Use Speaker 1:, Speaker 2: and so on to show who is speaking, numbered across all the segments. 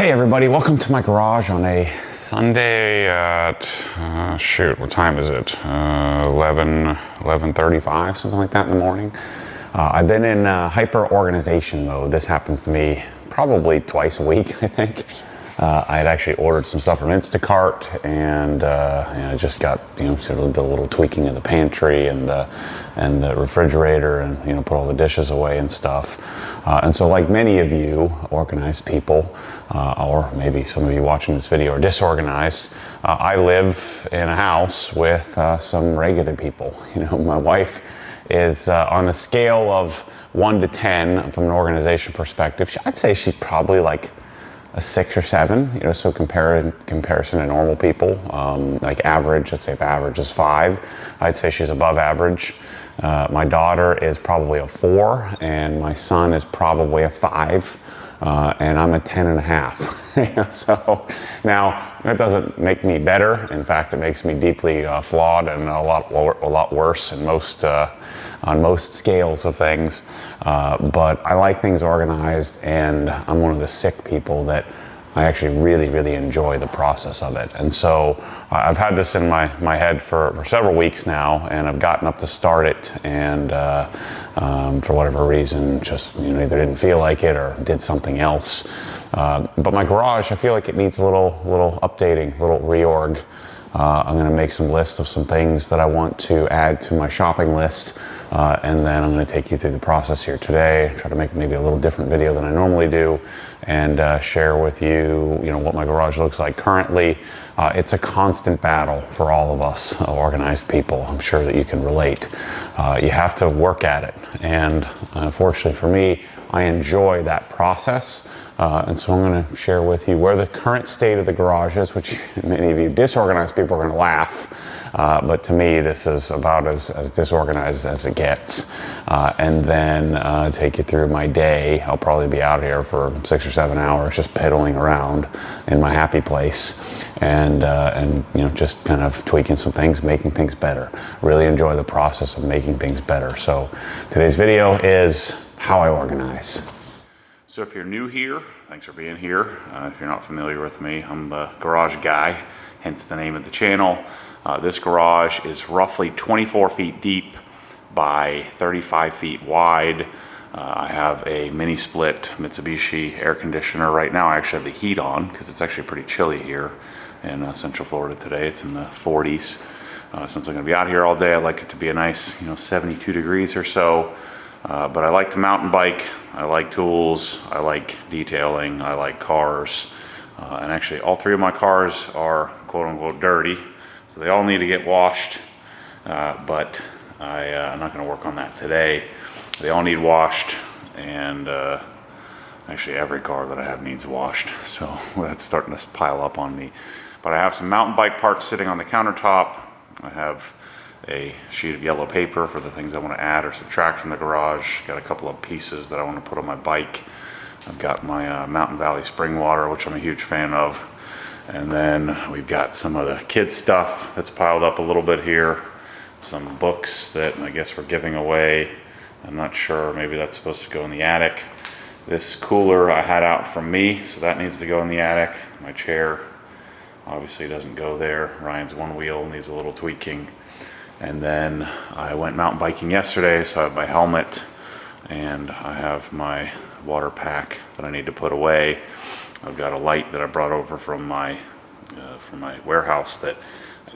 Speaker 1: Hey everybody, welcome to my garage on a Sunday at, shoot, what time is it? 11:35, something like that in the morning. I've been in hyper organization mode. This happens to me probably twice a week, I think. I had actually ordered some stuff from Instacart and I just got, sort of the little tweaking of the pantry and the refrigerator and, put all the dishes away and stuff. And so like many of you organized people, or maybe some of you watching this video are disorganized, I live in a house with some regular people. My wife is on a scale of 1 to 10 from an organization perspective. I'd say she's probably like a 6 or 7, so comparison to normal people, like average, let's say if average is 5, I'd say she's above average. My daughter is probably a 4 and my son is probably a 5, and I'm a 10.5. So now that doesn't make me better. In fact, it makes me deeply flawed and a lot worse in on most scales of things. But I like things organized, and I'm one of the sick people that I actually really enjoy the process of it. And so I've had this in my head for several weeks now, and I've gotten up to start it, and for whatever reason, just either didn't feel like it or did something else. But my garage, I feel like it needs a little updating, a little reorg. I'm going to make some lists of some things that I want to add to my shopping list, and then I'm going to take you through the process here today, try to make maybe a little different video than I normally do, and share with you, what my garage looks like currently. It's a constant battle for all of us organized people. I'm sure that you can relate. You have to work at it, and fortunately for me, I enjoy that process. And so I'm going to share with you where the current state of the garage is, which many of you disorganized people are going to laugh. But to me, this is about as disorganized as it gets. And then take you through my day. I'll probably be out here for 6 or 7 hours just piddling around in my happy place and just kind of tweaking some things, making things better. Really enjoy the process of making things better. So today's video is how I organize. So if you're new here, thanks for being here. If you're not familiar with me, I'm a garage guy, hence the name of the channel. This garage is roughly 24 feet deep by 35 feet wide. I have a mini split Mitsubishi air conditioner. Right now I actually have the heat on because it's actually pretty chilly here in Central Florida today. It's in the 40s. Since I'm going to be out here all day, I'd like it to be a nice 72 degrees or so. But I like to mountain bike, I like tools, I like detailing, I like cars. And actually all 3 of my cars are quote unquote dirty, so they all need to get washed. But I'm not going to work on that today. They all need washed, and actually every car that I have needs washed. So that's starting to pile up on me. But I have some mountain bike parts sitting on the countertop. I have a sheet of yellow paper for the things I want to add or subtract from the garage. Got a couple of pieces that I want to put on my bike. I've got my Mountain Valley spring water, which I'm a huge fan of. And then we've got some of the kids stuff that's piled up a little bit here. Some books that I guess we're giving away. I'm not sure, maybe that's supposed to go in the attic. This cooler I had out from me, so that needs to go in the attic. My chair obviously doesn't go there. Ryan's one wheel needs a little tweaking. And then I went mountain biking yesterday, so I have my helmet and I have my water pack that I need to put away. I've got a light that I brought over from my warehouse that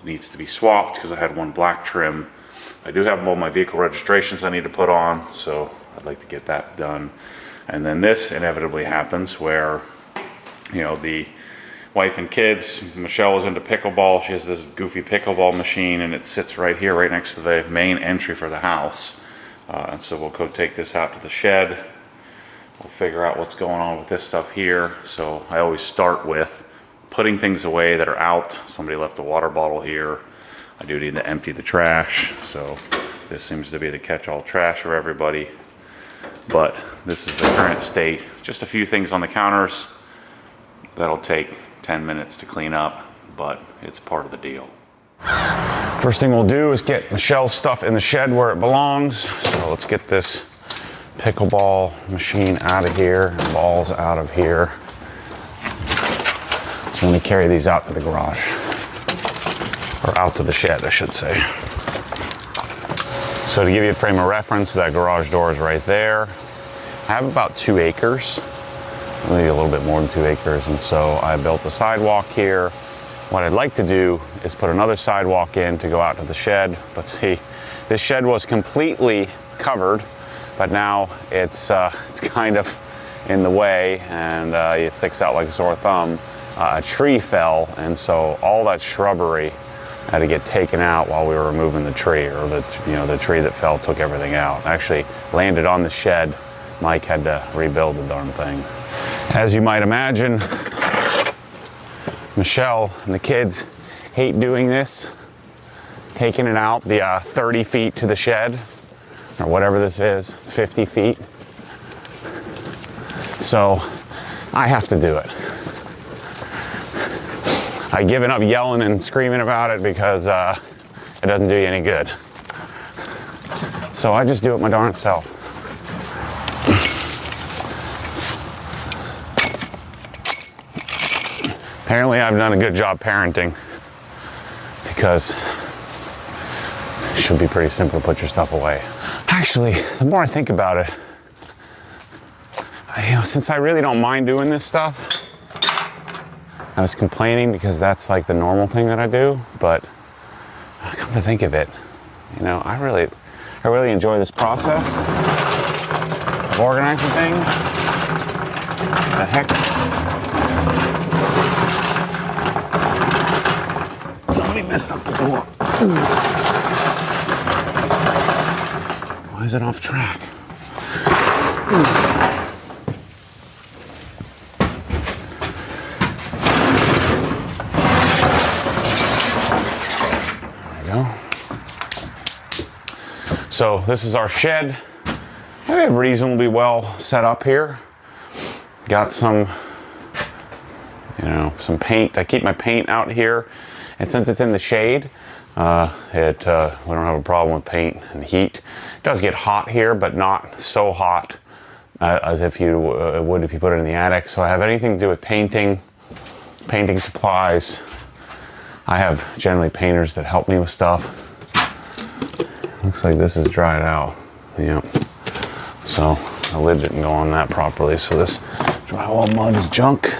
Speaker 1: needs to be swapped because I had one black trim. I do have all my vehicle registrations I need to put on, so I'd like to get that done. And then this inevitably happens where, the wife and kids, Michelle is into pickleball. She has this goofy pickleball machine, and it sits right here, right next to the main entry for the house. And so we'll go take this out to the shed. We'll figure out what's going on with this stuff here. So I always start with putting things away that are out. Somebody left a water bottle here. I do need to empty the trash. So this seems to be the catch-all trash for everybody. But this is the current state. Just a few things on the counters. That'll take 10 minutes to clean up, but it's part of the deal. First thing we'll do is get Michelle's stuff in the shed where it belongs. So let's get this pickleball machine out of here, balls out of here. So let me carry these out to the garage. Or out to the shed, I should say. So to give you a frame of reference, that garage door is right there. I have about 2 acres, maybe a little bit more than 2 acres, and so I built a sidewalk here. What I'd like to do is put another sidewalk in to go out to the shed, but see, this shed was completely covered, but now it's kind of in the way, and it sticks out like a sore thumb. A tree fell, and so all that shrubbery had to get taken out while we were removing the tree, or the tree that fell took everything out. Actually landed on the shed. Mike had to rebuild the darn thing. As you might imagine, Michelle and the kids hate doing this, taking it out the 30 feet to the shed, or whatever this is, 50 feet. So I have to do it. I've given up yelling and screaming about it because it doesn't do you any good. So I just do it my darn self. Apparently I've done a good job parenting, because it should be pretty simple to put your stuff away. Actually, the more I think about it, since I really don't mind doing this stuff, I was complaining because that's like the normal thing that I do, but come to think of it, I really enjoy this process of organizing things. The heck? Somebody messed up the door. Why is it off track? So this is our shed. We have reasonably well set up here. Got some, some paint. I keep my paint out here, and since it's in the shade, we don't have a problem with paint and heat. It does get hot here, but not so hot as if you would if you put it in the attic. So I have anything to do with painting supplies. I have generally painters that help me with stuff. Looks like this is dried out. Yep. So the lid didn't go on that properly. So this drywall mud is junk.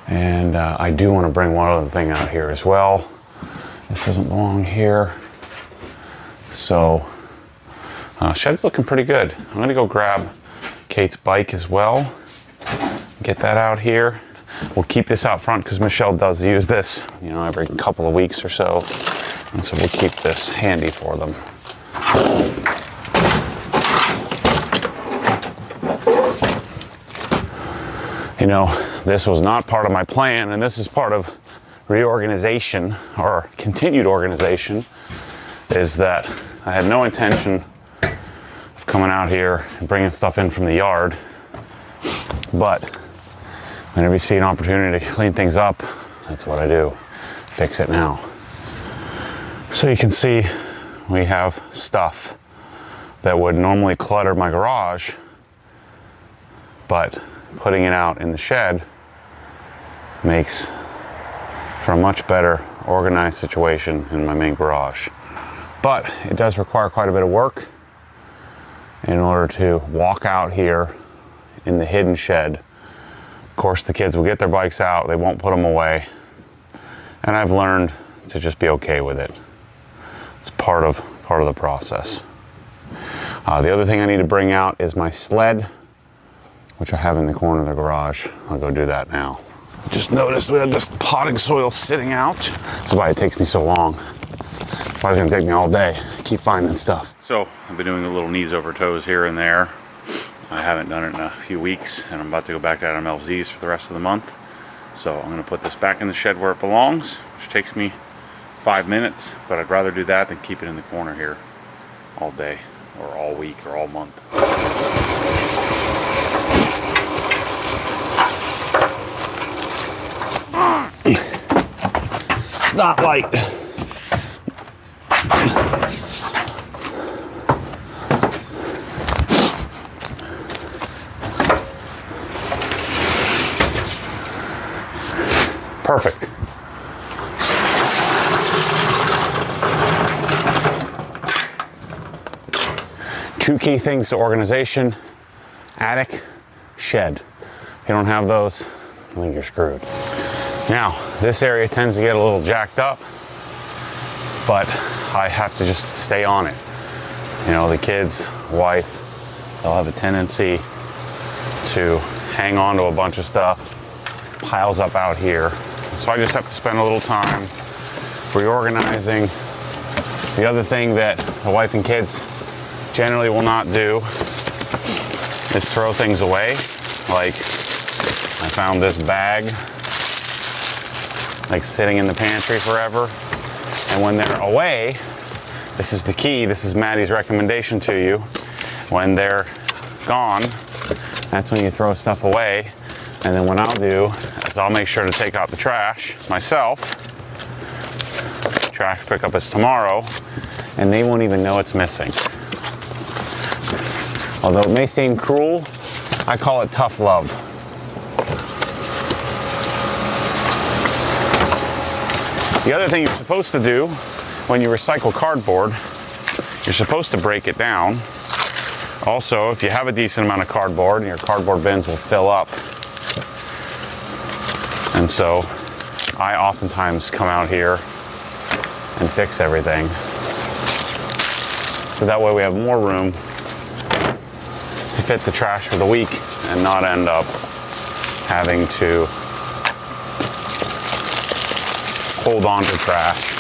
Speaker 1: And I do want to bring one other thing out here as well. This doesn't belong here. So shed's looking pretty good. I'm gonna go grab Kate's bike as well. Get that out here. We'll keep this out front because Michelle does use this, every couple of weeks or so. And so we'll keep this handy for them. This was not part of my plan, and this is part of reorganization, or continued organization, is that I had no intention of coming out here and bringing stuff in from the yard. But whenever you see an opportunity to clean things up, that's what I do. Fix it now. So you can see we have stuff that would normally clutter my garage, but putting it out in the shed makes for a much better organized situation in my main garage. But it does require quite a bit of work in order to walk out here in the hidden shed. Of course, the kids will get their bikes out, they won't put them away, and I've learned to just be okay with it. It's part of the process. The other thing I need to bring out is my sled, which I have in the corner of the garage. I'll go do that now. Just noticed we had this potting soil sitting out. That's why it takes me so long. It's probably gonna take me all day. I keep finding stuff. So I've been doing a little knees over toes here and there. I haven't done it in a few weeks, and I'm about to go back out on MLZ's for the rest of the month. So I'm gonna put this back in the shed where it belongs, which takes me 5 minutes, but I'd rather do that than keep it in the corner here all day, or all week, or all month. It's not light. Perfect. Two key things to organization: attic, shed. If you don't have those, I think you're screwed. Now, this area tends to get a little jacked up, but I have to just stay on it. You know, the kids, wife, they'll have a tendency to hang on to a bunch of stuff, piles up out here. So I just have to spend a little time reorganizing. The other thing that the wife and kids generally will not do is throw things away. Like, I found this bag like sitting in the pantry forever. And when they're away, this is the key, this is Maddie's recommendation to you. When they're gone, that's when you throw stuff away. And then what I'll do is I'll make sure to take out the trash myself. Trash pickup is tomorrow, and they won't even know it's missing. Although it may seem cruel, I call it tough love. The other thing you're supposed to do when you recycle cardboard, you're supposed to break it down. Also, if you have a decent amount of cardboard, your cardboard bins will fill up. And so I oftentimes come out here and fix everything. So that way we have more room to fit the trash for the week and not end up having to hold on to trash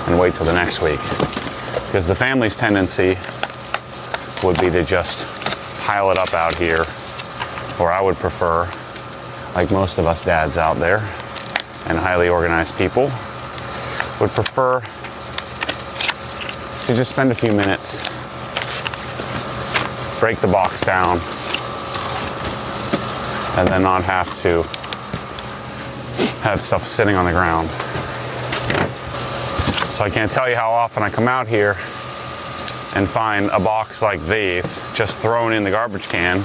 Speaker 1: and wait till the next week. Because the family's tendency would be to just pile it up out here, or I would prefer, like most of us dads out there and highly organized people, would prefer to just spend a few minutes, break the box down, and then not have to have stuff sitting on the ground. So I can't tell you how often I come out here and find a box like these just thrown in the garbage can.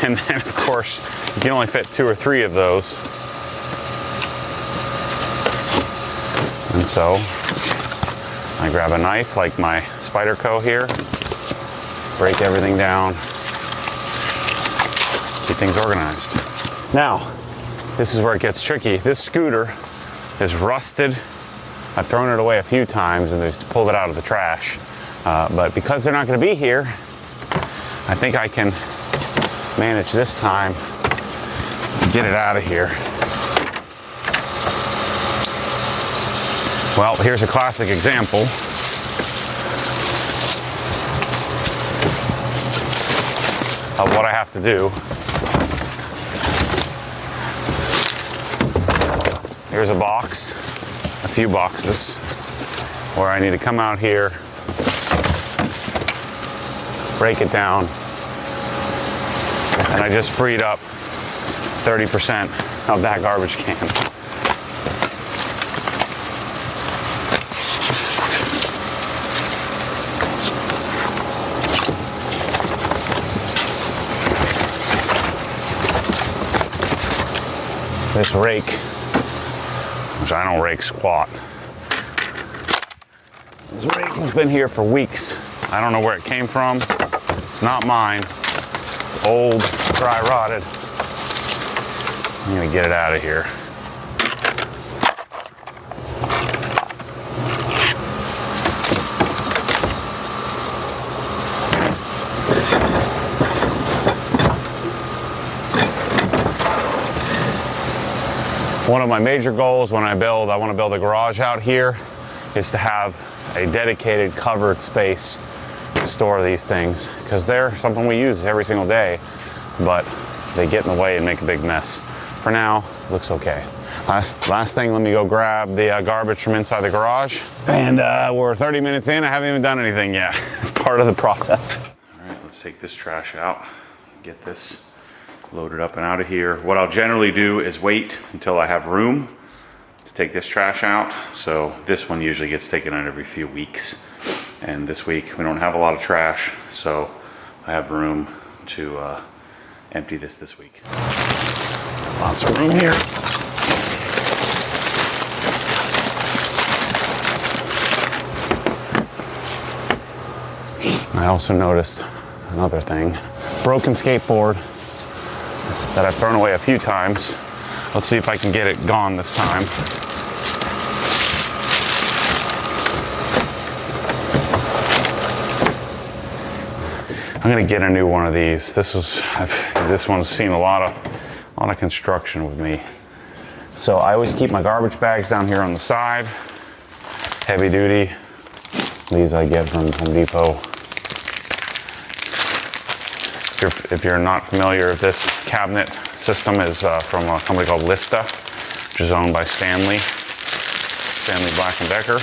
Speaker 1: And then of course, you can only fit 2 or 3 of those. And so I grab a knife like my Spyderco here, break everything down, keep things organized. Now, this is where it gets tricky. This scooter is rusted. I've thrown it away a few times and just pulled it out of the trash. But because they're not going to be here, I think I can manage this time and get it out of here. Well, here's a classic example. Of what I have to do. Here's a box, a few boxes, where I need to come out here, break it down, and I just freed up 30% of that garbage can. This rake, which I don't rake squat. This rake has been here for weeks. I don't know where it came from. It's not mine. It's old, dry rotted. I'm gonna get it out of here. One of my major goals when I want to build a garage out here, is to have a dedicated covered space to store these things, because they're something we use every single day, but they get in the way and make a big mess. For now, looks okay. Last thing, let me go grab the garbage from inside the garage. And we're 30 minutes in, I haven't even done anything yet. It's part of the process. All right, let's take this trash out, get this loaded up and out of here. What I'll generally do is wait until I have room to take this trash out. So this one usually gets taken out every few weeks. And this week we don't have a lot of trash, so I have room to empty this week. Lots of room here. I also noticed another thing. Broken skateboard that I've thrown away a few times. Let's see if I can get it gone this time. I'm gonna get a new one of these. This one's seen a lot of construction with me. So I always keep my garbage bags down here on the side. Heavy duty. These I get from Home Depot. If you're not familiar, this cabinet system is from a company called Lista, which is owned by Stanley Black & Decker.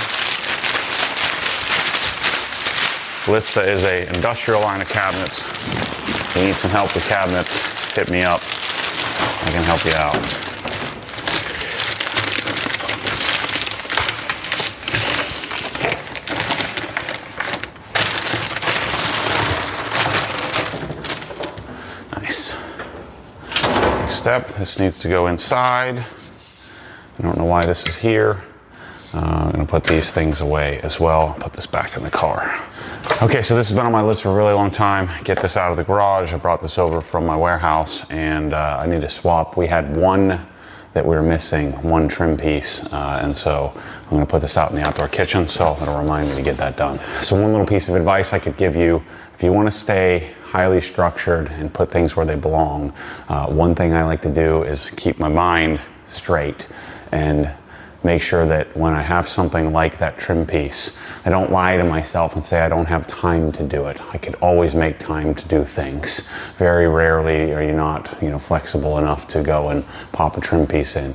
Speaker 1: Lista is an industrial line of cabinets. If you need some help with cabinets, hit me up. I can help you out. Nice. Next step, this needs to go inside. I don't know why this is here. I'm gonna put these things away as well. Put this back in the car. Okay, so this has been on my list for a really long time. Get this out of the garage. I brought this over from my warehouse and I need to swap. We had one that we were missing, one trim piece. And so I'm gonna put this out in the outdoor kitchen, so it'll remind me to get that done. So one little piece of advice I could give you, if you wanna stay highly structured and put things where they belong, one thing I like to do is keep my mind straight and make sure that when I have something like that trim piece, I don't lie to myself and say I don't have time to do it. I could always make time to do things. Very rarely are you not, flexible enough to go and pop a trim piece in.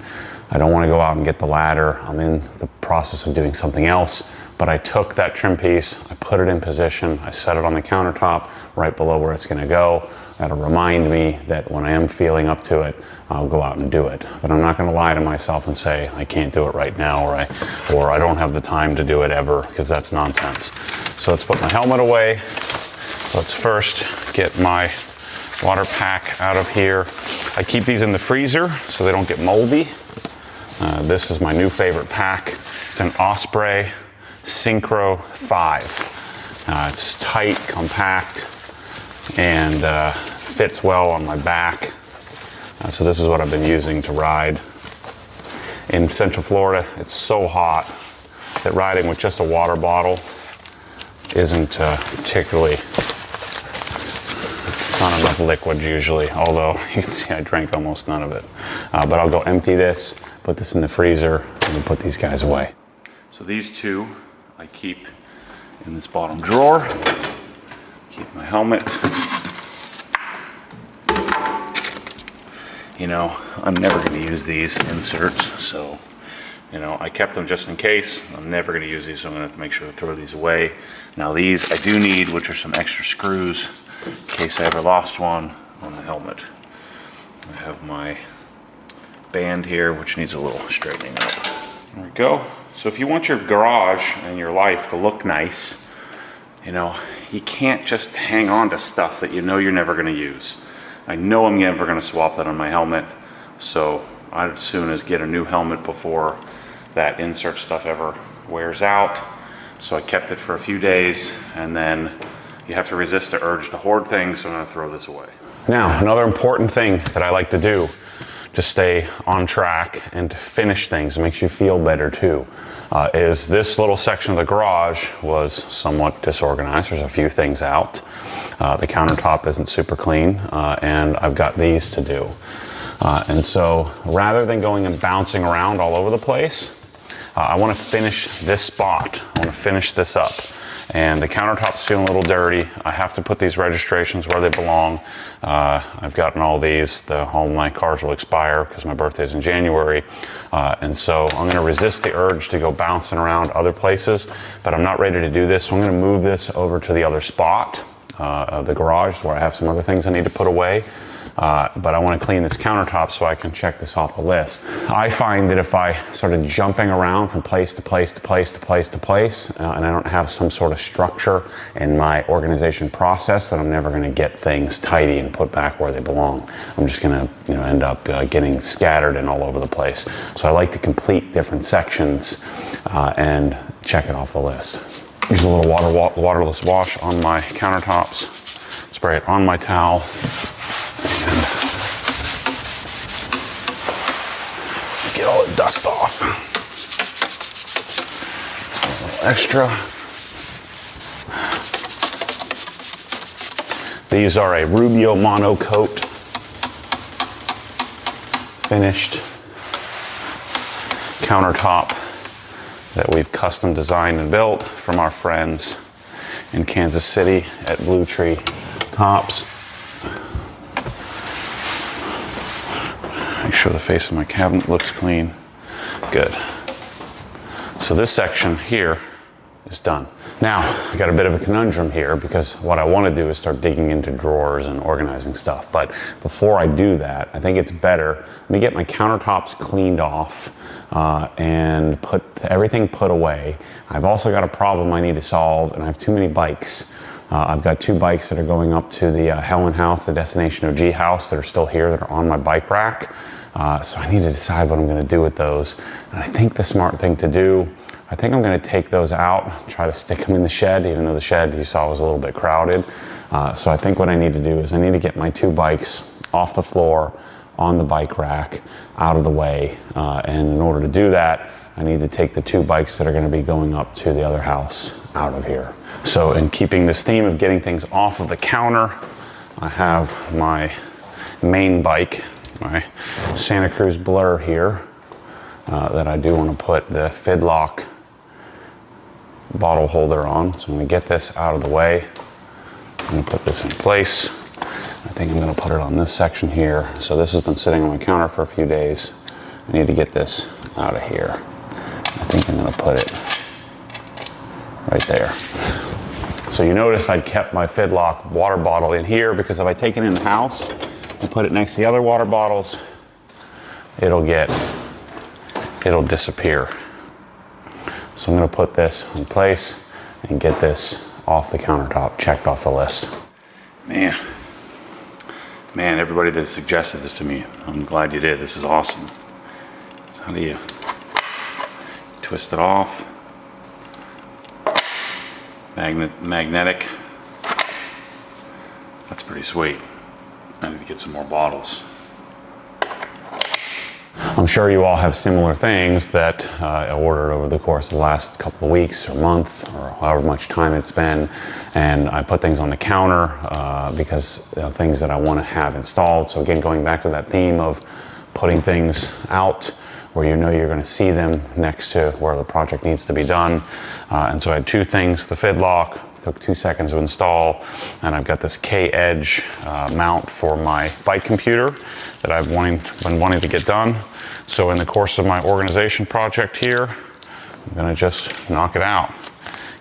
Speaker 1: I don't want to go out and get the ladder. I'm in the process of doing something else, but I took that trim piece, I put it in position, I set it on the countertop right below where it's going to go. That'll remind me that when I am feeling up to it, I'll go out and do it. But I'm not going to lie to myself and say I can't do it right now, or I don't have the time to do it ever, because that's nonsense. So let's put my helmet away. Let's first get my water pack out of here. I keep these in the freezer so they don't get moldy. This is my new favorite pack. It's an Osprey Synchro 5. It's tight, compact, and fits well on my back. So this is what I've been using to ride. In Central Florida, it's so hot that riding with just a water bottle isn't particularly, it's not enough liquid usually, although you can see I drank almost none of it. But I'll go empty this, put this in the freezer, and then put these guys away. So these two I keep in this bottom drawer. Keep my helmet. I'm never going to use these inserts, so I kept them just in case. I'm never going to use these, so I'm going to have to make sure to throw these away. Now these I do need, which are some extra screws in case I ever lost one on the helmet. I have my band here, which needs a little straightening up. There we go. So if you want your garage and your life to look nice, you can't just hang on to stuff that you're never going to use. I know I'm never going to swap that on my helmet, so I'd as soon as get a new helmet before that insert stuff ever wears out. So I kept it for a few days, and then you have to resist the urge to hoard things, so I'm going to throw this away. Now, another important thing that I like to do to stay on track and to finish things, it makes you feel better too, is this little section of the garage was somewhat disorganized. There's a few things out. The countertop isn't super clean, and I've got these to do. And so rather than going and bouncing around all over the place, I want to finish this spot. I want to finish this up. And the countertop's feeling a little dirty. I have to put these registrations where they belong. I've gotten all these. All my cars will expire because my birthday's in January. And so I'm going to resist the urge to go bouncing around other places, but I'm not ready to do this. So I'm going to move this over to the other spot, the garage, where I have some other things I need to put away. but I want to clean this countertop so I can check this off the list. I find that if I started jumping around from place to place to place to place to place, and I don't have some sort of structure in my organization process, then I'm never going to get things tidy and put back where they belong. I'm just going to end up getting scattered and all over the place. So I like to complete different sections and check it off the list. Use a little waterless wash on my countertops, spray it on my towel, and get all the dust off. A little extra. These are a Rubio Monocoat finished countertop that we've custom designed and built from our friends in Kansas City at Blue Tree Tops. Make sure the face of my cabinet looks clean. Good. So this section here is done. Now, I got a bit of a conundrum here because what I want to do is start digging into drawers and organizing stuff. But before I do that, I think it's better, let me get my countertops cleaned off and put everything put away. I've also got a problem I need to solve, and I have too many bikes. I've got 2 bikes that are going up to the Helen House, the Destination OG house, that are still here, that are on my bike rack. So I need to decide what I'm going to do with those. And I think the smart thing to do, I think I'm going to take those out, try to stick them in the shed, even though the shed you saw was a little bit crowded. So I think what I need to do is I need to get my 2 bikes off the floor, on the bike rack, out of the way. And in order to do that, I need to take the 2 bikes that are going to be going up to the other house out of here. So in keeping this theme of getting things off of the counter, I have my main bike, my Santa Cruz Blur here, that I do want to put the Fidlock bottle holder on. So I'm going to get this out of the way. I'm going to put this in place. I think I'm going to put it on this section here. So this has been sitting on my counter for a few days. I need to get this out of here. I think I'm going to put it right there. So you notice I kept my Fidlock water bottle in here because if I take it in the house and put it next to the other water bottles, it'll disappear. So I'm going to put this in place and get this off the countertop, checked off the list. Man, everybody that suggested this to me, I'm glad you did. This is awesome. So how do you twist it off? Magnetic. That's pretty sweet. I need to get some more bottles. I'm sure you all have similar things that I ordered over the course of the last couple of weeks or month or however much time it's been, and I put things on the counter because things that I want to have installed. So again, going back to that theme of putting things out where you know you're going to see them next to where the project needs to be done. And so I had 2 things, the Fidlock, took 2 seconds to install, and I've got this K-Edge mount for my bike computer that I've been wanting to get done. So in the course of my organization project here, I'm gonna just knock it out,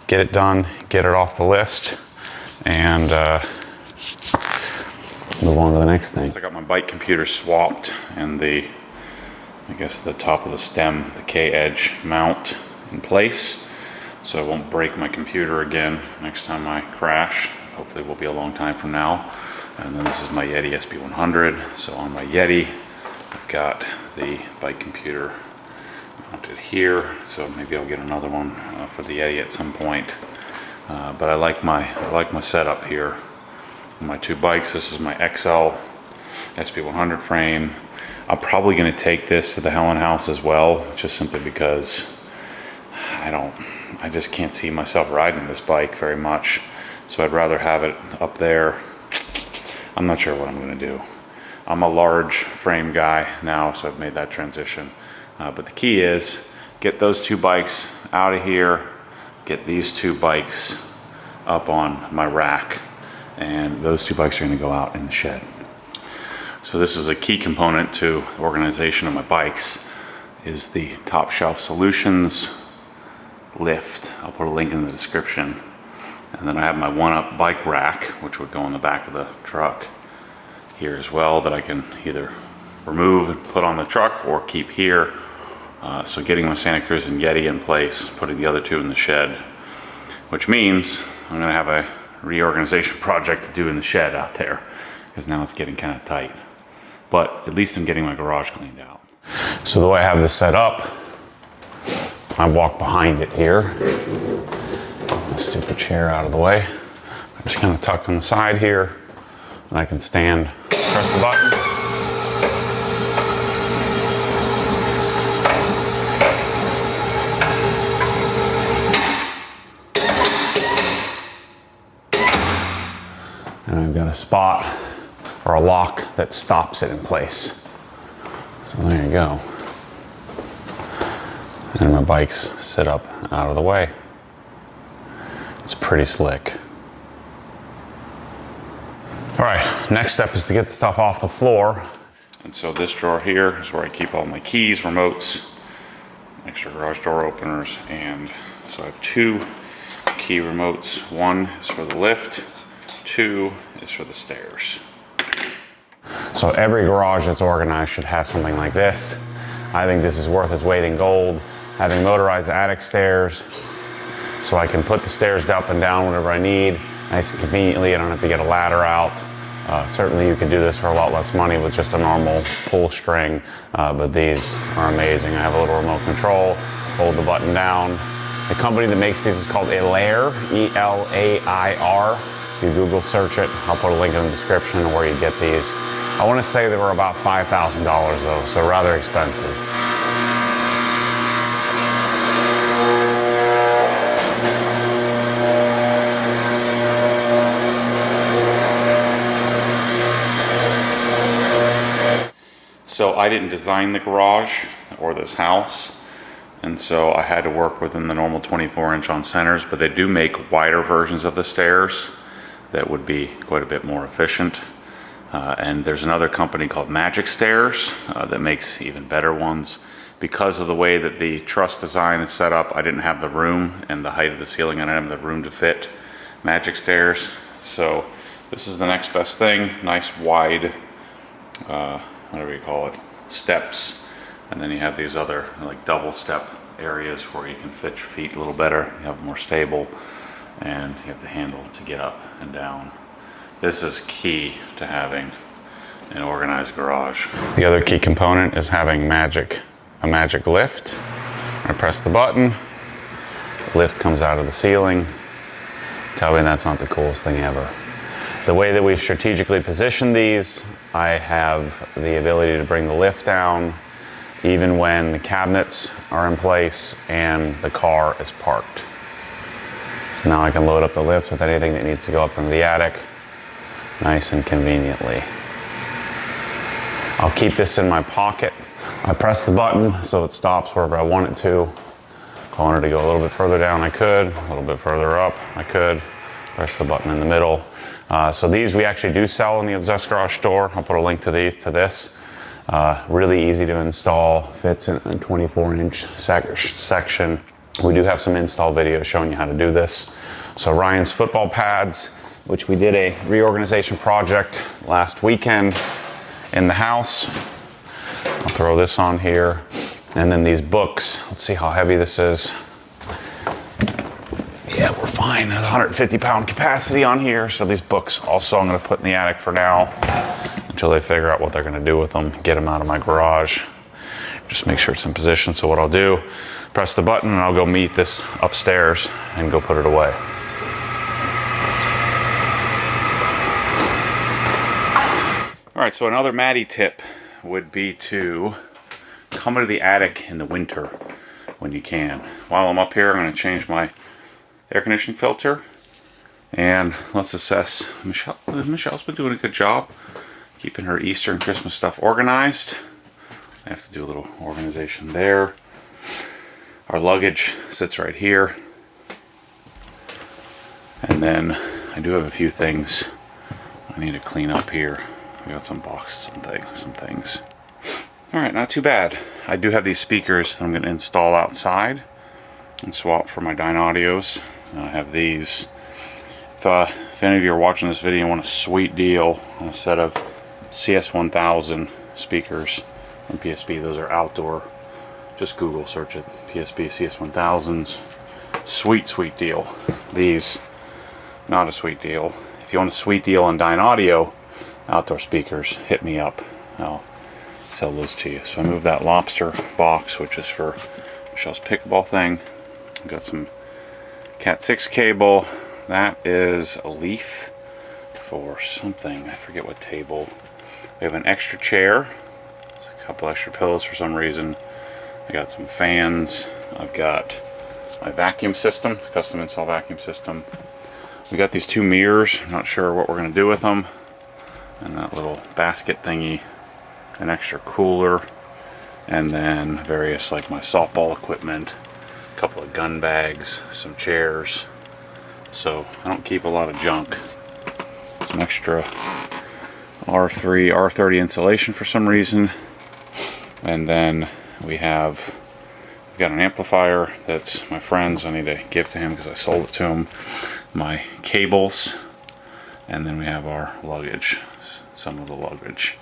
Speaker 1: get it done, get it off the list, and move on to the next thing. So I got my bike computer swapped and the top of the stem, the K-Edge mount in place, so I won't break my computer again next time I crash. Hopefully it will be a long time from now. And then this is my Yeti SB100. So on my Yeti, I've got the bike computer mounted here. So maybe I'll get another one for the Yeti at some point. But I like my setup here. My 2 bikes. This is my XL SB100 frame. I'm probably going to take this to the Helen House as well, just simply because I just can't see myself riding this bike very much. So I'd rather have it up there. I'm not sure what I'm going to do. I'm a large frame guy now, so I've made that transition. But the key is get those 2 bikes out of here, get these 2 bikes up on my rack, and those 2 bikes are going to go out in the shed. So this is a key component to the organization of my bikes, is the Top Shelf Solutions lift. I'll put a link in the description. And then I have my 1UP bike rack, which would go on the back of the truck.
Speaker 2: here as well that I can either remove and put on the truck or keep here. So getting my Santa Cruz and Yeti in place, putting the other two in the shed, which means I'm gonna have a reorganization project to do in the shed out there, because now it's getting kind of tight. But at least I'm getting my garage cleaned out.
Speaker 1: So the way I have this set up, I walk behind it here. My stupid chair out of the way. I just kind of tuck on the side here, and I can stand, press the button. And I've got a spot or a lock that stops it in place. So there you go. And my bikes sit up out of the way. It's pretty slick. All right, next step is to get the stuff off the floor.
Speaker 2: And so this drawer here is where I keep all my keys, remotes, extra garage door openers, and so I have 2 key remotes. One is for the lift, 2 is for the stairs.
Speaker 1: So every garage that's organized should have something like this. I think this is worth its weight in gold. Having motorized attic stairs, so I can put the stairs up and down whenever I need, nice and conveniently. I don't have to get a ladder out. Certainly you could do this for a lot less money with just a normal pull string, but these are amazing. I have a little remote control, hold the button down. The company that makes these is called Elair, E-L-A-I-R. If you Google search it, I'll put a link in the description where you get these. I want to say they were about $5,000 though, so rather expensive.
Speaker 2: So I didn't design the garage or this house, and so I had to work within the normal 24-inch on centers, but they do make wider versions of the stairs that would be quite a bit more efficient. And there's another company called Magic Stairs that makes even better ones. Because of the way that the truss design is set up, I didn't have the room and the height of the ceiling, and I didn't have the room to fit Magic Stairs. So this is the next best thing. Nice wide, whatever you call it, steps. And then you have these other like double step areas where you can fit your feet a little better. You have more stable, and you have the handle to get up and down. This is key to having an organized garage.
Speaker 1: The other key component is having a magic lift. I press the button, lift comes out of the ceiling. Tell me that's not the coolest thing ever. The way that we've strategically positioned these, I have the ability to bring the lift down even when the cabinets are in place and the car is parked. So now I can load up the lift with anything that needs to go up into the attic, nice and conveniently. I'll keep this in my pocket. I press the button so it stops wherever I want it to. If I wanted to go a little bit further down, I could. A little bit further up, I could. Press the button in the middle. So these we actually do sell in the Obsessed Garage store. I'll put a link to this. Really easy to install, fits in a 24-inch section. We do have some install videos showing you how to do this. So Ryan's football pads, which we did a reorganization project last weekend in the house. I'll throw this on here. And then these books, let's see how heavy this is. Yeah, we're fine. There's 150-pound capacity on here. So these books also I'm gonna put in the attic for now until they figure out what they're gonna do with them, get them out of my garage. Just make sure it's in position. So what I'll do, press the button and I'll go meet this upstairs and go put it away. All right, so another Maddie tip would be to come into the attic in the winter when you can. While I'm up here, I'm gonna change my air conditioning filter, and let's assess Michelle. Michelle's been doing a good job keeping her Easter and Christmas stuff organized. I have to do a little organization there. Our luggage sits right here, and then I do have a few things I need to clean up here. We got some boxes, some things. All right, not too bad. I do have these speakers that I'm going to install outside and swap for my Dynaudios. I have these. If any of you are watching this video and want a sweet deal on a set of
Speaker 2: CS1000 speakers from PSP. Those are outdoor. Just Google search it. PSP CS1000s. Sweet, sweet deal. These, not a sweet deal. If you want a sweet deal on Dyne Audio outdoor speakers, hit me up. I'll sell those to you. So I moved that lobster box, which is for Michelle's pickleball thing. I've got some Cat 6 cable. That is a leaf for something. I forget what table. We have an extra chair. A couple extra pillows for some reason. I got some fans. I've got my vacuum system, the custom install vacuum system. We got these 2 mirrors. I'm not sure what we're going to do with them. And that little basket thingy. An extra cooler. And then various, like my softball equipment. A couple of gun bags. Some chairs. So I don't keep a lot of junk. Some extra R3, R30 insulation for some reason. And then we've got an amplifier that's my friend's. I need to give to him because I sold it to him. My cables, and then we have our luggage, some of the luggage.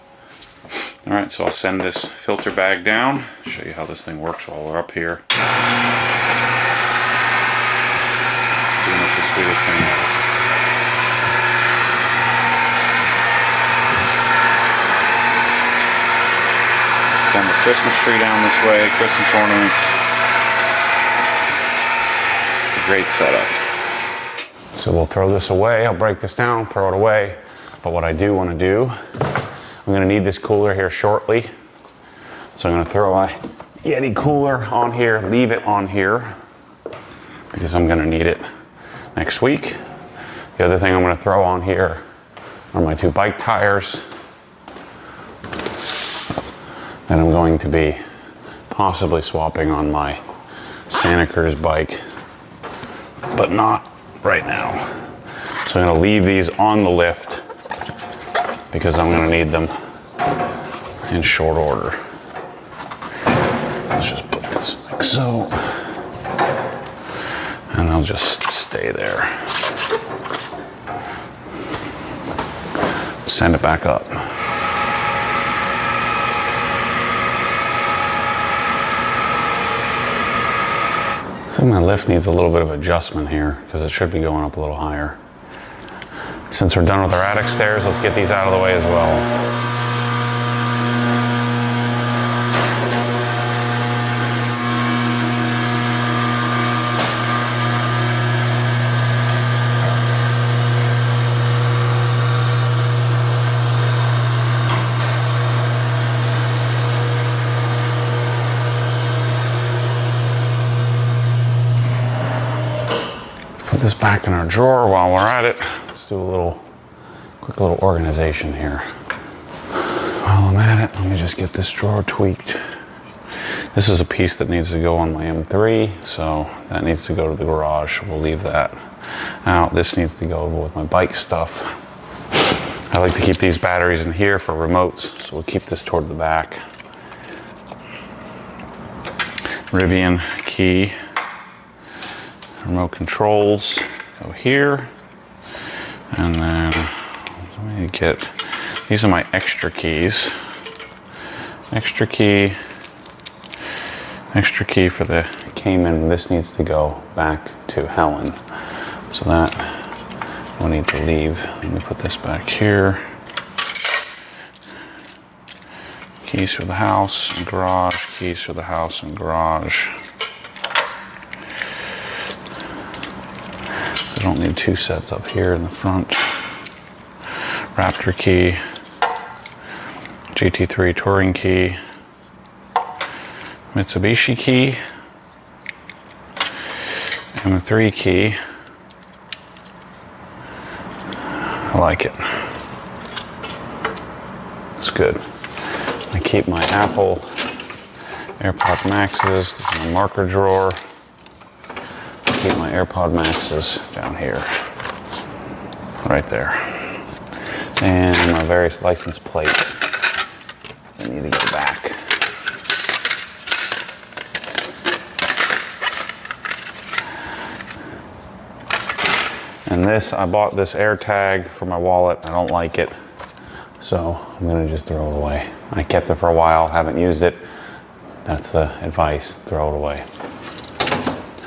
Speaker 2: All right, so I'll send this filter bag down, show you how this thing works while we're up here. Pretty much the sweetest thing ever. Send the Christmas tree down this way, Christmas ornaments. It's a great setup.
Speaker 1: So we'll throw this away. I'll break this down, throw it away. But what I do want to do, I'm going to need this cooler here shortly. So I'm going to throw a Yeti cooler on here, leave it on here, because I'm going to need it next week. The other thing I'm going to throw on here are my 2 bike tires. And I'm going to be possibly swapping on my Santa Cruz bike, but not right now. So I'm going to leave these on the lift because I'm going to need them in short order. Let's just put this like so, and they'll just stay there. Send it back up. So my lift needs a little bit of adjustment here because it should be going up a little higher. Since we're done with our attic stairs, let's get these out of the way as well. Put this back in our drawer while we're at it. Let's do a quick little organization here. While I'm at it, let me just get this drawer tweaked. This is a piece that needs to go on my M3, so that needs to go to the garage. We'll leave that out. This needs to go with my bike stuff. I like to keep these batteries in here for remotes, so we'll keep this toward the back. Rivian key. Remote controls go here, and then let me get, these are my extra keys. Extra key for the Cayman. This needs to go back to Helen, so that we'll need to leave. Let me put this back here. Keys for the house and garage, keys for the house and garage. I don't need 2 sets up here in the front. Raptor key, GT3 touring key, Mitsubishi key, M3 key. I like it. It's good. I keep my Apple AirPod Maxes. This is my marker drawer. Keep my AirPod Maxes down here, right there, and my various license plates. They need to go back. And this, I bought this AirTag for my wallet. I don't like it, So I'm gonna just throw it away. I kept it for a while, haven't used it. That's the advice, throw it away.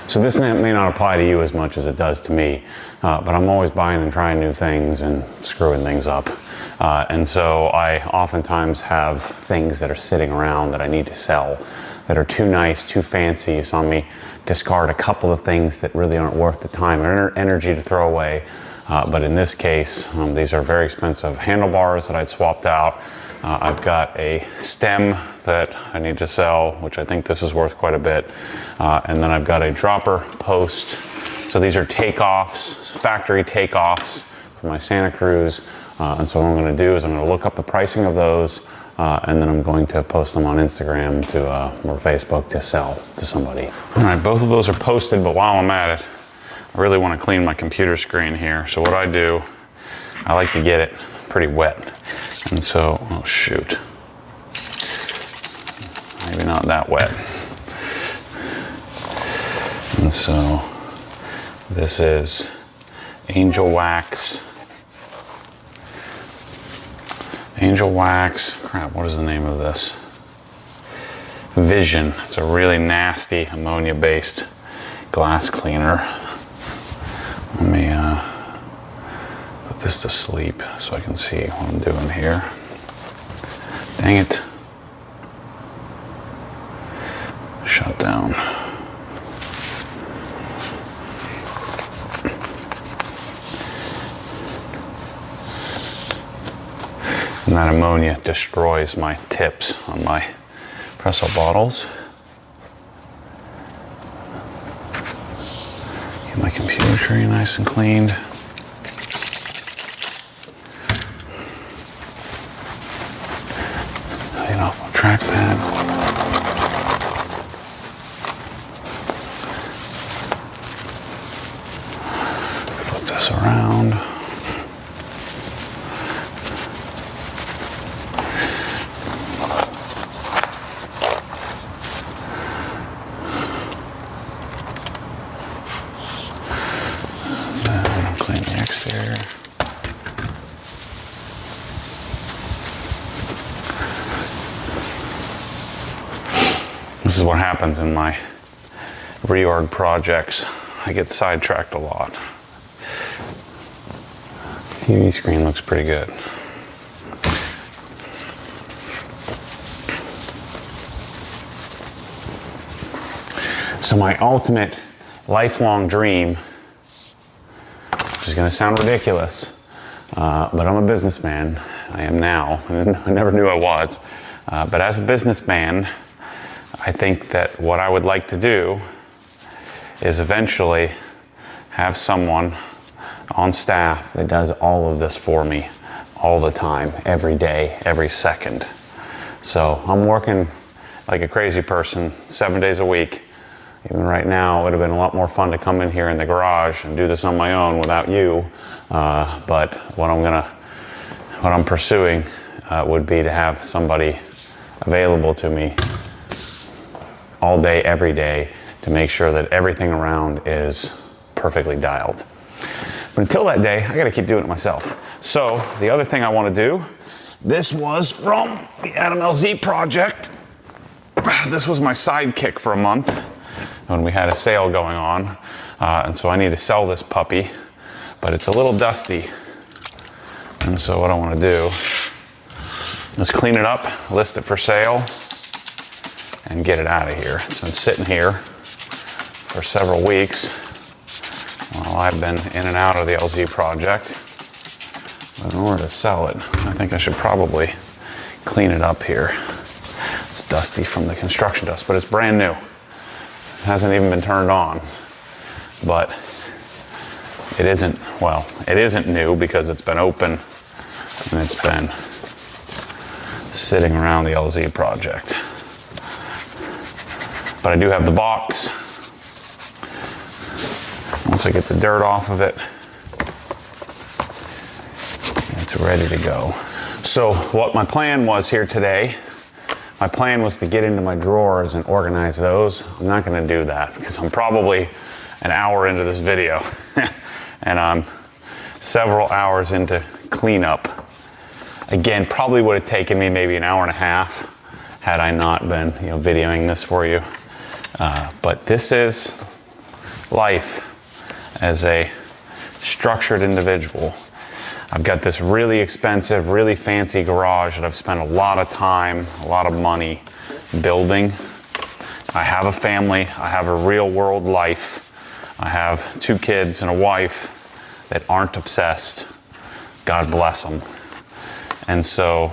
Speaker 1: So this may not apply to you as much as it does to me, but I'm always buying and trying new things and screwing things up. And so I oftentimes have things that are sitting around that I need to sell that are too nice, too fancy. You saw me discard a couple of things that really aren't worth the time or energy to throw away. But in this case, these are very expensive handlebars that I'd swapped out. I've got a stem that I need to sell, which I think this is worth quite a bit. And then I've got a dropper post. So these are takeoffs, factory takeoffs for my Santa Cruz. And so what I'm gonna do is I'm gonna look up the pricing of those, and then I'm going to post them on Instagram or Facebook to sell to somebody. All right, both of those are posted, but while I'm at it, I really wanna clean my computer screen here. So what I do, I like to get it pretty wet. And so, oh shoot, maybe not that wet. And so this is Angel Wax. Angel Wax, crap, what is the name of this? Vision. It's a really nasty ammonia-based glass cleaner. Let me put this to sleep so I can see what I'm doing here. Dang it. Shut down. And that ammonia destroys my tips on my Presso bottles. Get my computer screen nice and cleaned. Clean off my trackpad. Flip this around. Clean the exterior. This is what happens in my reorg projects. I get sidetracked a lot. TV screen looks pretty good. So my ultimate lifelong dream, which is going to sound ridiculous, but I'm a businessman. I am now. I never knew I was. But as a businessman, I think that what I would like to do is eventually have someone on staff that does all of this for me all the time, every day, every second. So I'm working like a crazy person 7 days a week. Even right now, it would have been a lot more fun to come in here in the garage and do this on my own without you. But what I'm pursuing would be to have somebody available to me all day, every day, to make sure that everything around is perfectly dialed. But until that day, I gotta keep doing it myself. So the other thing I wanna do, this was from the Adam LZ project. This was my sidekick for a month when we had a sale going on. And so I need to sell this puppy, but it's a little dusty. And so what I wanna do is clean it up, list it for sale, and get it out of here. It's been sitting here for several weeks while I've been in and out of the LZ project. But in order to sell it, I think I should probably clean it up here. It's dusty from the construction dust, but it's brand new. It hasn't even been turned on. But it isn't, well, it isn't new because it's been open and it's been sitting around the LZ project. But I do have the box. Once I get the dirt off of it, it's ready to go. So what my plan was here today, my plan was to get into my drawers and organize those. I'm not gonna do that because I'm probably an hour into this video and I'm several hours into cleanup. Again, probably would have taken me maybe an hour and a half had I not been, videoing this for you. But this is life as a structured individual. I've got this really expensive, really fancy garage that I've spent a lot of time, a lot of money building. I have a family, I have a real world life. I have 2 kids and a wife that aren't obsessed. God bless them. And so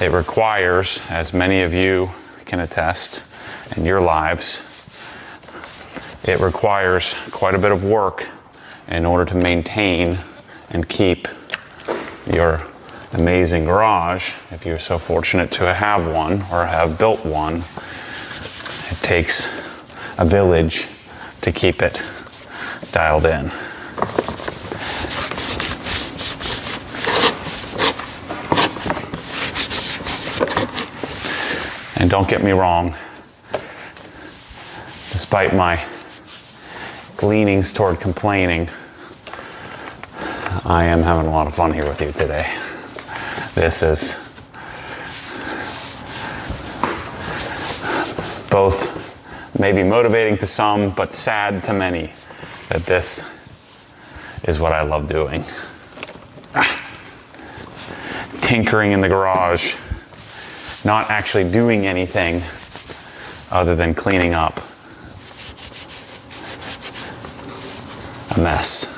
Speaker 1: it requires, as many of you can attest in your lives, it requires quite a bit of work in order to maintain and keep your amazing garage, if you're so fortunate to have one or have built one. It takes a village to keep it dialed in. And don't get me wrong, despite my leanings toward complaining, I am having a lot of fun here with you today. This is both maybe motivating to some, but sad to many, that this is what I love doing. Tinkering in the garage, not actually doing anything other than cleaning up a mess.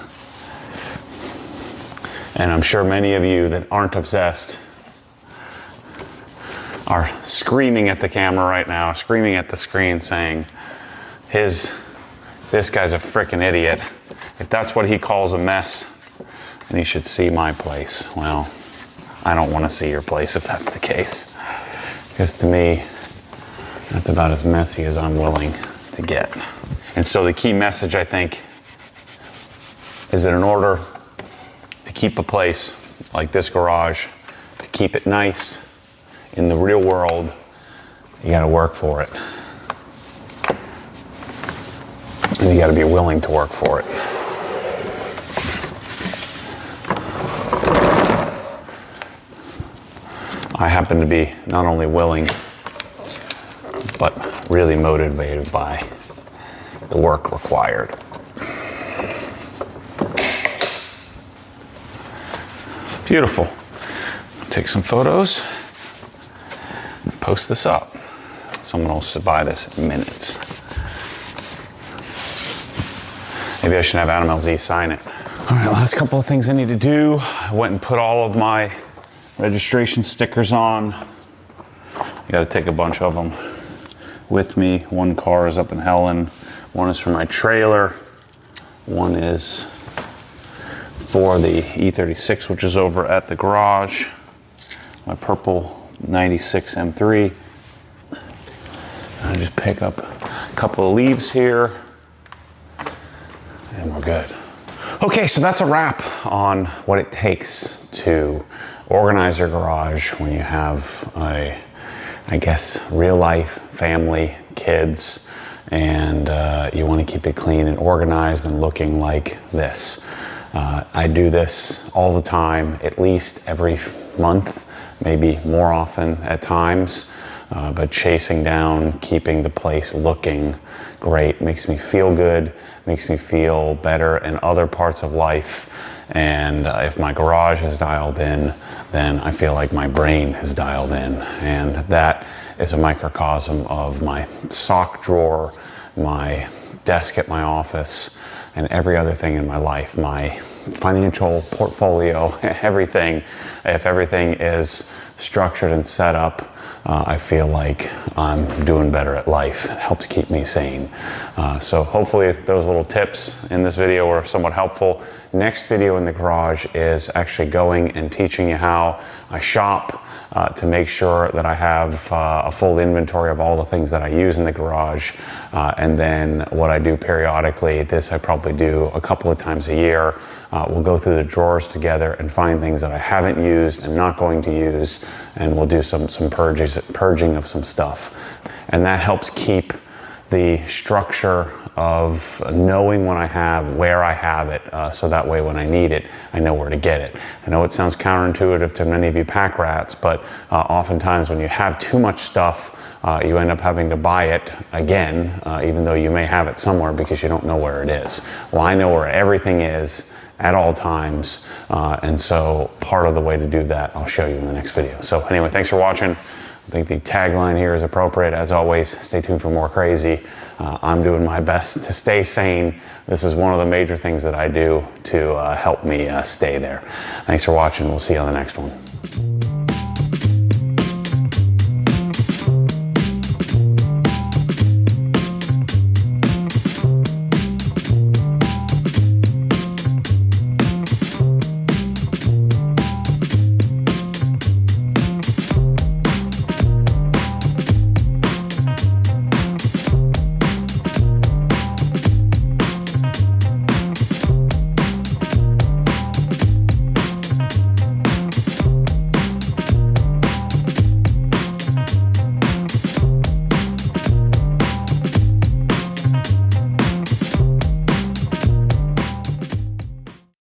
Speaker 1: And I'm sure many of you that aren't obsessed are screaming at the camera right now, screaming at the screen saying, this guy's a frickin' idiot. If that's what he calls a mess, then he should see my place. Well, I don't want to see your place if that's the case. Because to me, that's about as messy as I'm willing to get. And so the key message, I think, is that in order to keep a place like this garage, to keep it nice in the real world, you gotta work for it. And you gotta be willing to work for it. I happen to be not only willing, but really motivated by the work required. Beautiful. Take some photos, post this up. Someone will buy this in minutes. Maybe I should have Adam LZ sign it. All right, last couple of things I need to do. I went and put all of my registration stickers on. I got to take a bunch of them with me. One car is up in Helen. One is for my trailer. One is for the E36, which is over at the garage. My purple 96 M3. I just pick up a couple of leaves here and we're good. Okay, so that's a wrap on what it takes to organize your garage when you have real life, family, kids, and you want to keep it clean and organized and looking like this. I do this all the time, at least every month, maybe more often at times, but chasing down, keeping the place looking great makes me feel good, makes me feel better in other parts of life. And if my garage is dialed in, then I feel like my brain is dialed in. And that is a microcosm of my sock drawer, my desk at my office, and every other thing in my life, my financial portfolio, everything. If everything is structured and set up, I feel like I'm doing better at life. It helps keep me sane. So hopefully those little tips in this video were somewhat helpful. Next video in the garage is actually going and teaching you how I shop to make sure that I have a full inventory of all the things that I use in the garage. And then what I do periodically, this I probably do a couple of times a year. We'll go through the drawers together and find things that I haven't used and not going to use, and we'll do some purging of some stuff. And that helps keep the structure of knowing when I have, where I have it, so that way when I need it, I know where to get it. I know it sounds counterintuitive to many of you pack rats, but oftentimes when you have too much stuff, you end up having to buy it again, even though you may have it somewhere because you don't know where it is. Well, I know where everything is at all times, and so part of the way to do that I'll show you in the next video. So anyway, thanks for watching. I think the tagline here is appropriate. As always, stay tuned for more crazy. I'm doing my best to stay sane. This is one of the major things that I do to help me stay there. Thanks for watching. We'll see you on the next one.